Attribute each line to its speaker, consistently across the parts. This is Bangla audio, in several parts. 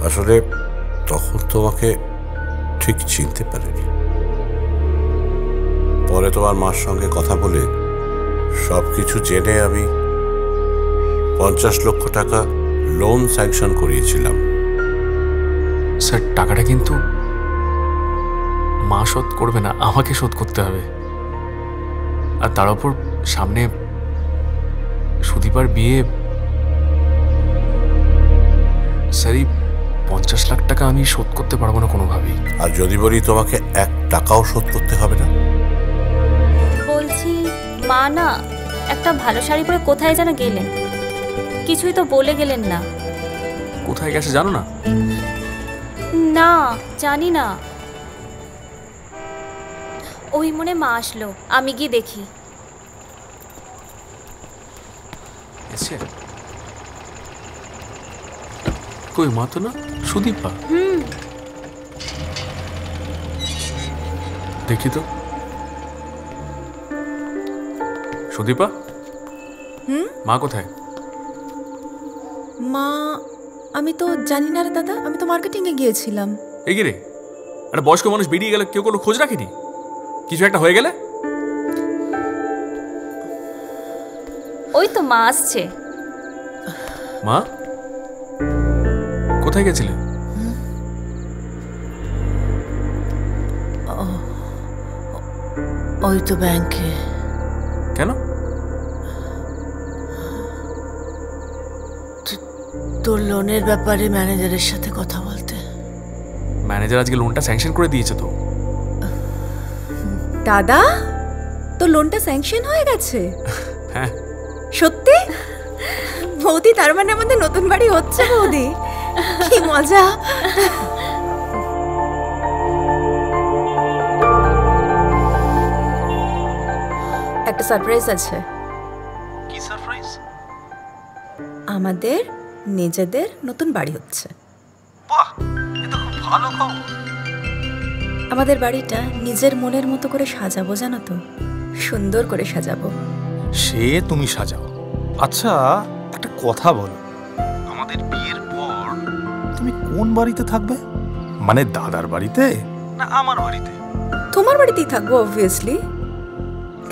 Speaker 1: আসলে তখন তোমাকে ঠিক চিনতে পারিনি। পরে তোমার মার সঙ্গে কথা বলে সবকিছু জেনে আমি 50 লক্ষ টাকা লোন স্যাংশন করিয়েছিলাম।
Speaker 2: স্যার, টাকাটা কিন্তু মা শোধ করবে না, আমাকে শোধ করতে হবে। আর তার উপর সামনে সুদীপার বিয়ে। স্যার, 50 লাখ টাকা আমি শোধ করতে পারবো না কোনোভাবেই।
Speaker 1: আর যদি বলি তোমাকে 1 টাকাও শোধ করতে হবে না?
Speaker 3: বলছি মা না একটা ভালো শাড়ি পরে কোথায় যেন গেলেন, কিছুই তো বলে গেলেন না।
Speaker 2: কোথায় গেছে জানো না?
Speaker 3: না জানি না। ওই মনে মা আসলো, আমি গিয়ে দেখি।
Speaker 2: কই মা তো না, সুদীপা। দেখি তো সুদীপা। মা কোথায়?
Speaker 4: মা আমি তো জানি না রে দাদা, আমি তো মার্কেটিংয়ে গিয়েছিলাম।
Speaker 2: এই রে, একটা বয়স্ক মানুষ বেরিয়ে গেলে কেউ কোনো খোঁজ রাখেনি? কিছু একটা হয়ে গেলে?
Speaker 3: ওই তো মা আসছে।
Speaker 2: মা কোথায় গেছিলে?
Speaker 4: ওই তো ব্যাংকে।
Speaker 2: কেন?
Speaker 4: তোর লোনের ব্যাপারে ম্যানেজারের সাথে কথা বলতে।
Speaker 2: ম্যানেজার আজকে লোনটা স্যাংশন করে দিয়েছে তো।
Speaker 4: দাদা, তোর লোনটা স্যাংশন হয়ে গেছে?
Speaker 2: হ্যাঁ।
Speaker 4: সত্যি? বৌদি, তার মানে আমাদের নতুন বাড়ি হচ্ছে বৌদি। কি মজা। একটা সারপ্রাইজ আছে।
Speaker 2: কি সারপ্রাইজ?
Speaker 4: আমাদের নিজেদের নতুন বাড়ি হচ্ছে।
Speaker 2: বাহ, এটা খুব ভালো খবর।
Speaker 4: আমাদের বাড়িটা নিজের মনের মতো করে সাজাবো, জানো তো? সুন্দর করে সাজাবো।
Speaker 5: সে তুমি সাজাও। আচ্ছা, একটা কথা বলো, আমাদের বিয়ের পর তুমি কোন বাড়িতে থাকবে? মানে দাদার বাড়িতে না আমার বাড়িতে?
Speaker 4: তোমার বাড়িতেই থাকবো অবভিয়াসলি,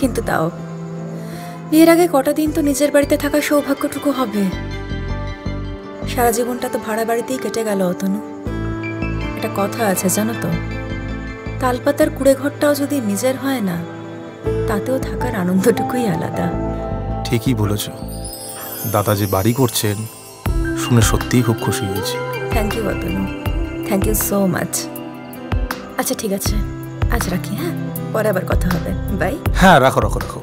Speaker 4: কিন্তু তাও বিয়ের আগে কটা দিন তো নিজের বাড়িতে থাকার সৌভাগ্যটুকু হবে। সারা জীবনটা তো ভাড়া বাড়িতেই কেটে গেল অতনু। একটা কথা আছে জানো তো, তালপাতার কুড়ে ঘরটাও যদি নিজের হয় না, তাতেও থাকার আনন্দটুকুই আলাদা।
Speaker 5: ঠিকই বলেছ। দাদা যে বাড়ি করছেন শুনে সত্যিই খুব খুশি হয়েছি।
Speaker 4: Thank you Atanu, thank you so much. আচ্ছা ঠিক আছে, আজ রাখি। হ্যাঁ, পরে আবার কথা হবে। বাই।
Speaker 5: হ্যাঁ, রাখো রাখো রাখো।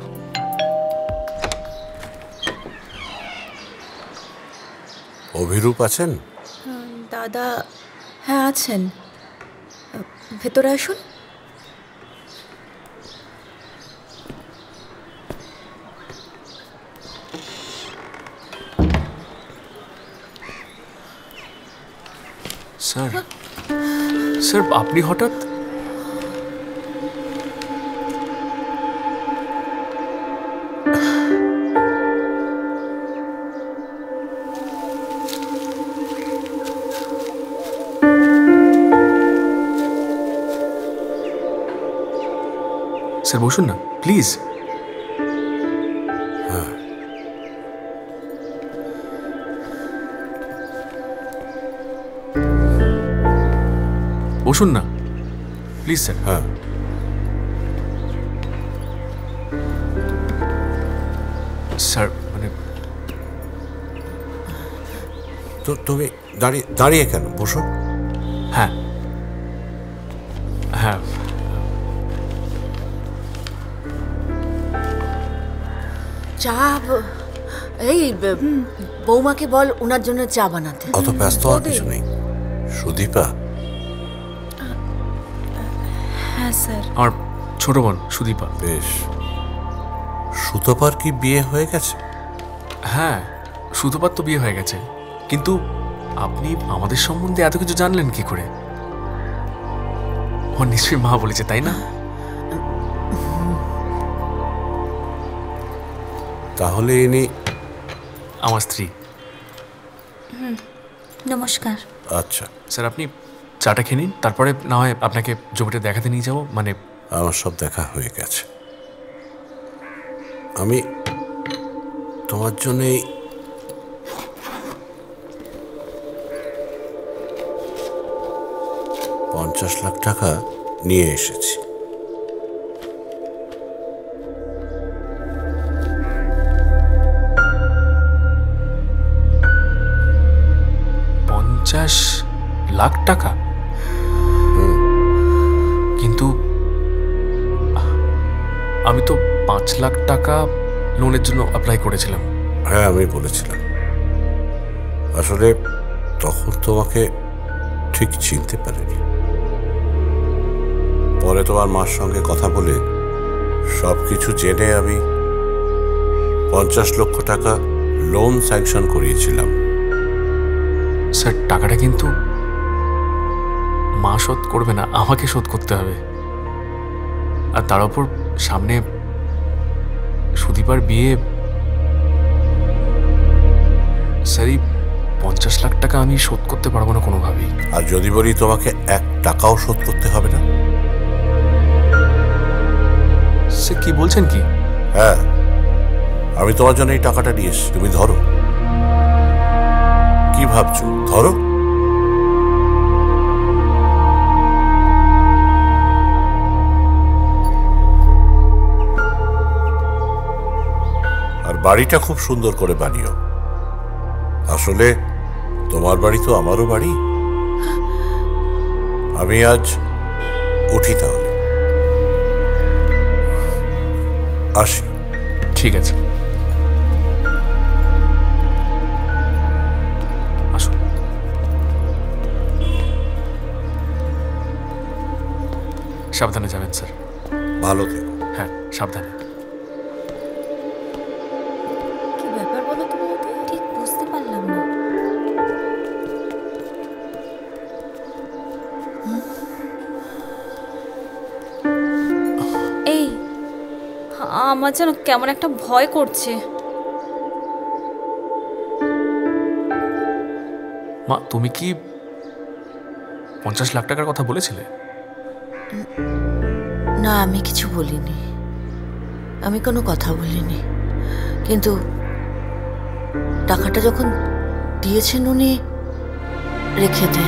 Speaker 1: অভিরূপ আছেন?
Speaker 4: দাদা হ্যাঁ আছেন, ভেতরে আসুন।
Speaker 2: স্যার, স্যার আপনি হঠাৎ? স্যার বসুন না প্লিজ।
Speaker 1: হ্যাঁ,
Speaker 2: বসুন না প্লিজ স্যার।
Speaker 1: হ্যাঁ।
Speaker 2: স্যার মানে
Speaker 1: তো তুমি দাঁড়িয়ে কেন? বসো।
Speaker 2: হ্যাঁ হ্যাঁ।
Speaker 4: চা, এই বৌমাকে বল ওনার জন্য চা বানাতে।
Speaker 1: অত ব্যস্ত হওয়ার কিছু নেই। সুদীপা?
Speaker 4: হ্যাঁ স্যার।
Speaker 2: আমার ছোট বোন সুদীপা।
Speaker 1: বেশ। সুতপার কি বিয়ে হয়ে গেছে?
Speaker 2: হ্যাঁ, সুতপার তো বিয়ে হয়ে গেছে, কিন্তু আপনি আমাদের সম্বন্ধে এত কিছু জানলেন কি করে? ও নিশ্চয়ই মা বলেছে, তাই না?
Speaker 1: তাহলে ইনি
Speaker 2: আমার স্ত্রী।
Speaker 3: নমস্কার।
Speaker 1: আচ্ছা,
Speaker 2: স্যার আপনি চাটা খেয়ে নিন, তারপরে না হয় আপনাকে জমিটা দেখাতে নিয়ে যাবো। মানে
Speaker 1: আমার সব দেখা হয়ে গেছে। আমি তোমার জন্যই $50 লাখ নিয়ে এসেছি।
Speaker 2: $50,00,000? কিন্তু আমি তো $5,00,000 লোনের জন্য অ্যাপ্লাই করেছিলাম।
Speaker 1: হ্যাঁ, আমি বলেছিলাম। আসলে তখন তোমাকে ঠিক চিনতে পারিনি। পরে তোমার মার সঙ্গে কথা বলে সব কিছু জেনে আমি $50 লক্ষ লোন স্যাংশন করিয়েছিলাম।
Speaker 2: স্যার টাকাটা কিন্তু মা শোধ করবে না, আমাকে শোধ করতে হবে। আর তার উপর সামনে সুদীপার বিয়ে। স্যার এই $50,00,000 আমি শোধ করতে পারবো না কোনোভাবেই।
Speaker 1: আর যদি বলি তোমাকে $1 শোধ করতে হবে না?
Speaker 2: সে কি বলছেন কি?
Speaker 1: হ্যাঁ, আমি তোমার জন্য এই টাকাটা নিয়ে এসেছি, তুমি ধরো। কি ভাবছো? ধরো। আর বাড়িটা খুব সুন্দর করে বানিও। আসলে তোমার বাড়ি তো আমারও বাড়ি। আমি আজ উঠি তাহলে, আসি।
Speaker 2: ঠিক আছে, আসুন। সাবধানে যাবেন স্যার।
Speaker 1: ভালো থেকো।
Speaker 2: হ্যাঁ, সাবধানে।
Speaker 4: কি ব্যাপার বলো তো বৌদি?
Speaker 3: ঠিক বুঝতে পারলাম না। এই আমার যেন কেমন একটা ভয় করছে।
Speaker 2: মা, তুমি কি $50,00,000 কথা বলেছিলে?
Speaker 6: না, আমি কিছু বলিনি, আমি কোনো কথা বলিনি। কিন্তু টাকাটা যখন দিয়েছেন উনি, রেখে দে।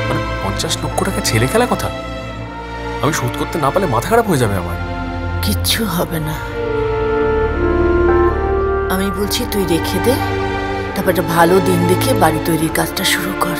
Speaker 2: মানে $50,00,000 ছেলে খেলা কথা? আমি শোধ করতে না পারলে মাথা খারাপ হয়ে যাবে আমার।
Speaker 6: কিচ্ছু হবে না, আমি বলছি তুই রেখে দে, তারপর একটা ভালো দিন দেখে বাড়ি তৈরির কাজটা শুরু কর।